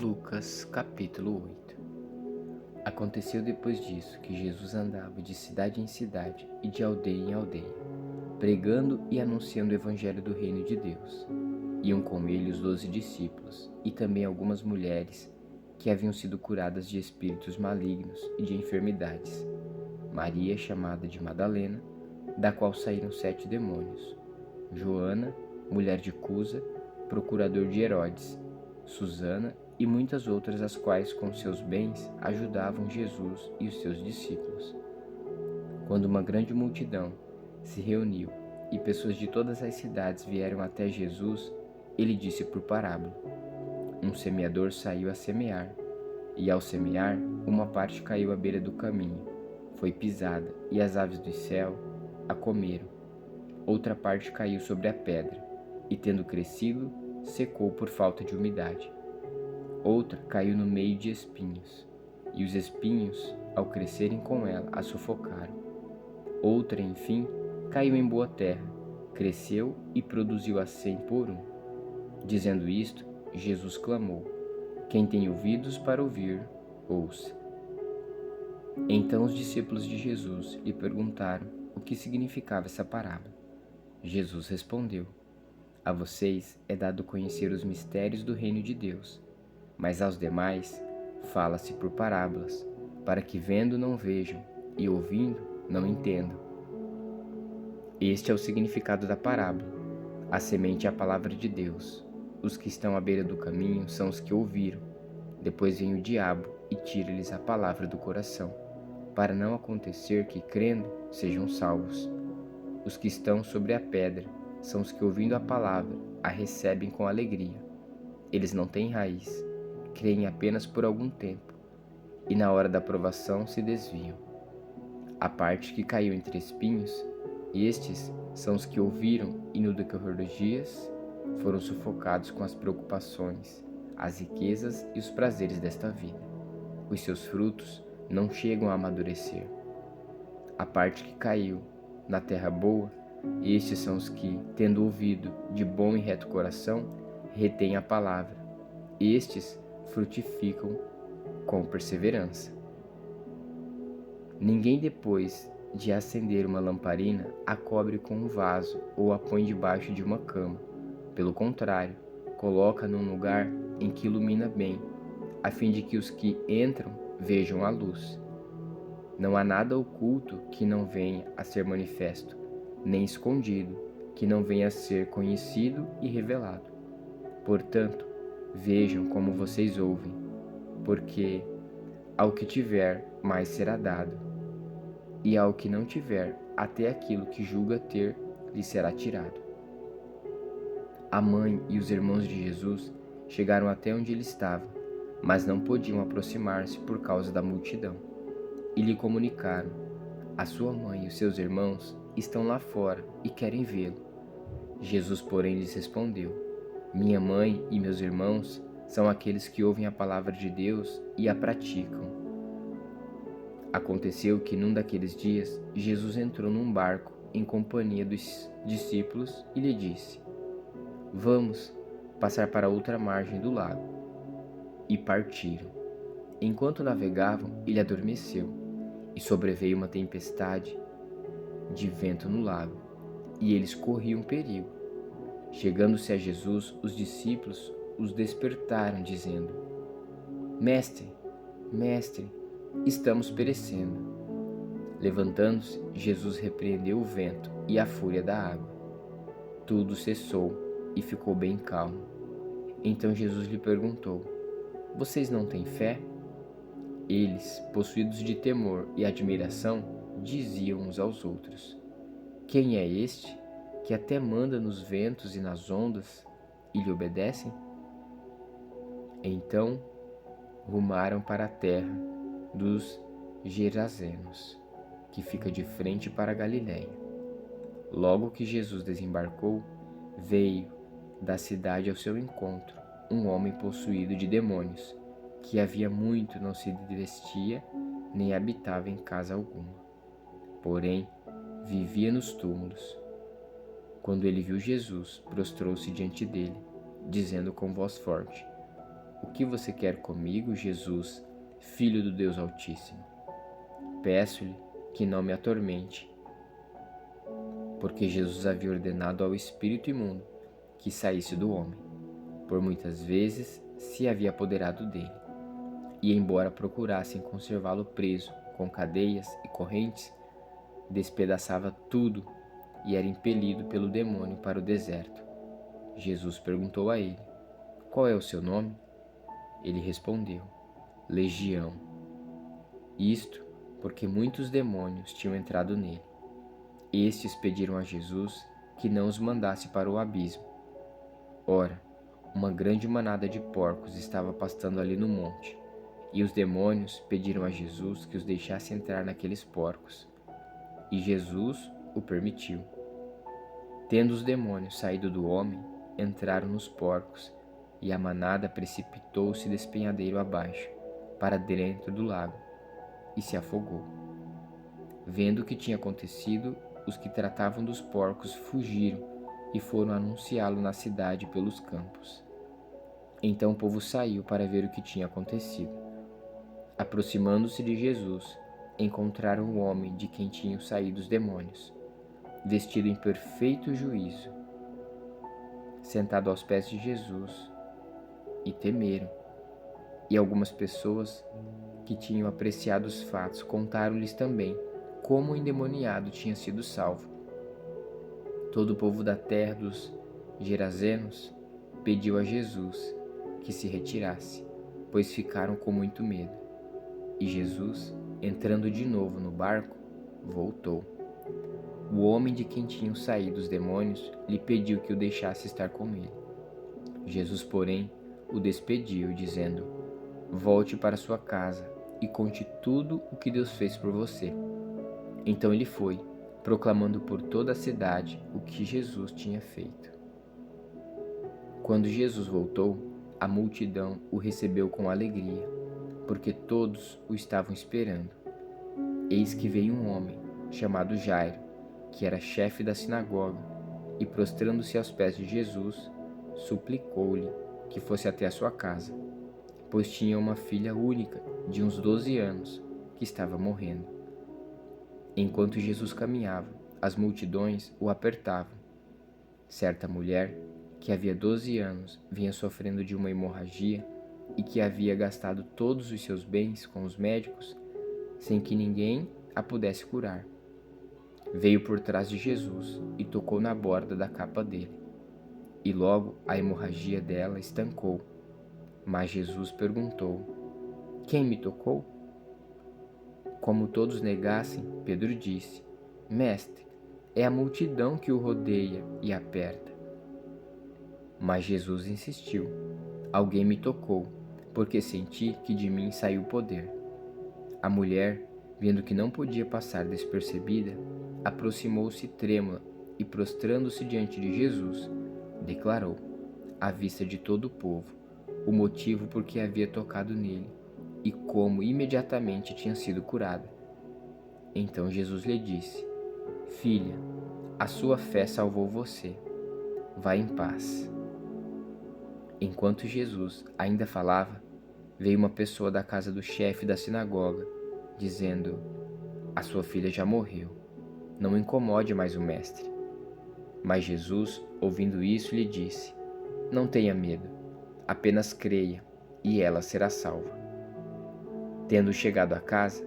Lucas capítulo 8. Aconteceu depois disso que Jesus andava de cidade em cidade e de aldeia em aldeia, pregando e anunciando o evangelho do reino de Deus. Iam com ele os 12 discípulos e também algumas mulheres que haviam sido curadas de espíritos malignos e de enfermidades. Maria, chamada de Madalena, da qual saíram 7 demônios. Joana, mulher de Cusa, procurador de Herodes, Susana e muitas outras, as quais com seus bens ajudavam Jesus e os seus discípulos. Quando uma grande multidão se reuniu e pessoas de todas as cidades vieram até Jesus, ele disse por parábola: Um semeador saiu a semear, e ao semear, uma parte caiu à beira do caminho, foi pisada, e as aves do céu a comeram. Outra parte caiu sobre a pedra, e tendo crescido, secou por falta de umidade. Outra caiu no meio de espinhos, e os espinhos, ao crescerem com ela, a sufocaram. Outra, enfim, caiu em boa terra, cresceu e produziu a 100 por um. Dizendo isto, Jesus clamou: Quem tem ouvidos para ouvir, ouça. Então os discípulos de Jesus lhe perguntaram o que significava essa parábola. Jesus respondeu: A vocês é dado conhecer os mistérios do reino de Deus, mas aos demais fala-se por parábolas, para que vendo não vejam e ouvindo não entendam. Este é o significado da parábola. A semente é a palavra de Deus. Os que estão à beira do caminho são os que ouviram. Depois vem o diabo e tira-lhes a palavra do coração, para não acontecer que, crendo, sejam salvos. Os que estão sobre a pedra são os que, ouvindo a palavra, a recebem com alegria. Eles não têm raiz, creem apenas por algum tempo, e na hora da provação se desviam. A parte que caiu entre espinhos, estes são os que ouviram e no decorrer dos dias foram sufocados com as preocupações, as riquezas e os prazeres desta vida. Os seus frutos não chegam a amadurecer. A parte que caiu na terra boa, estes são os que, tendo ouvido de bom e reto coração, retêm a palavra. Estes frutificam com perseverança. Ninguém, depois de acender uma lamparina, a cobre com um vaso ou a põe debaixo de uma cama. Pelo contrário, coloca num lugar em que ilumina bem, a fim de que os que entram vejam a luz. Não há nada oculto que não venha a ser manifesto, nem escondido que não venha a ser conhecido e revelado. Portanto, vejam como vocês ouvem, porque ao que tiver, mais será dado, e ao que não tiver, até aquilo que julga ter, lhe será tirado. A mãe e os irmãos de Jesus chegaram até onde ele estava, mas não podiam aproximar-se por causa da multidão. E lhe comunicaram: A sua mãe e os seus irmãos estão lá fora e querem vê-lo. Jesus, porém, lhes respondeu: Minha mãe e meus irmãos são aqueles que ouvem a palavra de Deus e a praticam. Aconteceu que num daqueles dias, Jesus entrou num barco em companhia dos discípulos e lhe disse: Vamos passar para outra margem do lago. E partiram. Enquanto navegavam, ele adormeceu, e sobreveio uma tempestade de vento no lago, e eles corriam perigo. Chegando-se a Jesus, os discípulos os despertaram, dizendo: Mestre, mestre, estamos perecendo. Levantando-se, Jesus repreendeu o vento e a fúria da água. Tudo cessou e ficou bem calmo. Então Jesus lhe perguntou: Vocês não têm fé? Eles, possuídos de temor e admiração, diziam uns aos outros: Quem é este que até manda nos ventos e nas ondas e lhe obedecem? Então rumaram para a terra dos Gerazenos, que fica de frente para a Galiléia. Logo que Jesus desembarcou, veio da cidade ao seu encontro um homem possuído de demônios, que havia muito não se vestia nem habitava em casa alguma, porém vivia nos túmulos. Quando ele viu Jesus, prostrou-se diante dele, dizendo com voz forte: O que você quer comigo, Jesus, Filho do Deus Altíssimo? Peço-lhe que não me atormente, porque Jesus havia ordenado ao espírito imundo que saísse do homem. Por muitas vezes se havia apoderado dele, e embora procurassem conservá-lo preso com cadeias e correntes, despedaçava tudo e era impelido pelo demônio para o deserto. Jesus perguntou a ele: qual é o seu nome? Ele respondeu: Legião. Isto porque muitos demônios tinham entrado nele. Estes pediram a Jesus que não os mandasse para o abismo. Ora, uma grande manada de porcos estava pastando ali no monte, e os demônios pediram a Jesus que os deixasse entrar naqueles porcos. E Jesus o permitiu. Tendo os demônios saído do homem, entraram nos porcos, e a manada precipitou-se despenhadeiro abaixo, para dentro do lago, e se afogou. Vendo o que tinha acontecido, os que tratavam dos porcos fugiram e foram anunciá-lo na cidade pelos campos. Então o povo saiu para ver o que tinha acontecido. Aproximando-se de Jesus, encontraram o homem de quem tinham saído os demônios, vestido em perfeito juízo, sentado aos pés de Jesus, e temeram. E algumas pessoas que tinham apreciado os fatos contaram-lhes também como o endemoniado tinha sido salvo. Todo o povo da terra dos Gerazenos pediu a Jesus que se retirasse, pois ficaram com muito medo. E Jesus, entrando de novo no barco, voltou. O homem de quem tinham saído os demônios lhe pediu que o deixasse estar com ele. Jesus, porém, o despediu, dizendo: volte para sua casa e conte tudo o que Deus fez por você. Então ele foi, proclamando por toda a cidade o que Jesus tinha feito. Quando Jesus voltou, a multidão o recebeu com alegria, porque todos o estavam esperando. Eis que veio um homem, chamado Jairo, que era chefe da sinagoga, e prostrando-se aos pés de Jesus, suplicou-lhe que fosse até a sua casa, pois tinha uma filha única, de uns 12 anos, que estava morrendo. Enquanto Jesus caminhava, as multidões o apertavam. Certa mulher, que havia 12 anos, vinha sofrendo de uma hemorragia e que havia gastado todos os seus bens com os médicos, sem que ninguém a pudesse curar. Veio por trás de Jesus e tocou na borda da capa dele. E logo a hemorragia dela estancou. Mas Jesus perguntou: quem me tocou? Como todos negassem, Pedro disse: Mestre, é a multidão que o rodeia e aperta. Mas Jesus insistiu: alguém me tocou, porque senti que de mim saiu o poder. A mulher, vendo que não podia passar despercebida, aproximou-se trêmula e, prostrando-se diante de Jesus, declarou, à vista de todo o povo, o motivo por que havia tocado nele e como imediatamente tinha sido curada. Então Jesus lhe disse: Filha, a sua fé salvou você. Vá em paz. Enquanto Jesus ainda falava, veio uma pessoa da casa do chefe da sinagoga, dizendo: a sua filha já morreu. Não incomode mais o mestre. Mas Jesus, ouvindo isso, lhe disse: não tenha medo, apenas creia, e ela será salva. Tendo chegado à casa,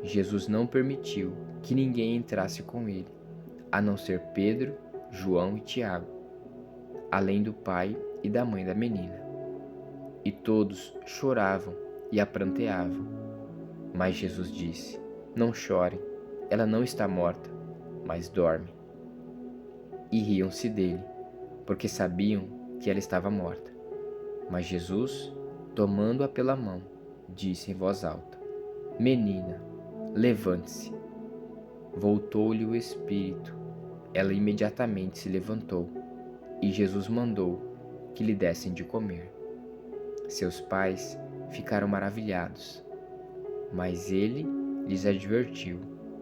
Jesus não permitiu que ninguém entrasse com ele, a não ser Pedro, João e Tiago, além do pai e da mãe da menina. E todos choravam e a pranteavam. Mas Jesus disse: não chorem, ela não está morta, mas dorme. E riam-se dele, porque sabiam que ela estava morta. Mas Jesus, tomando-a pela mão, disse em voz alta: menina, levante-se. Voltou-lhe o espírito. Ela imediatamente se levantou, e Jesus mandou que lhe dessem de comer. Seus pais ficaram maravilhados, mas ele lhes advertiu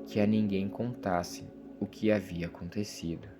que a ninguém contassem o que havia acontecido.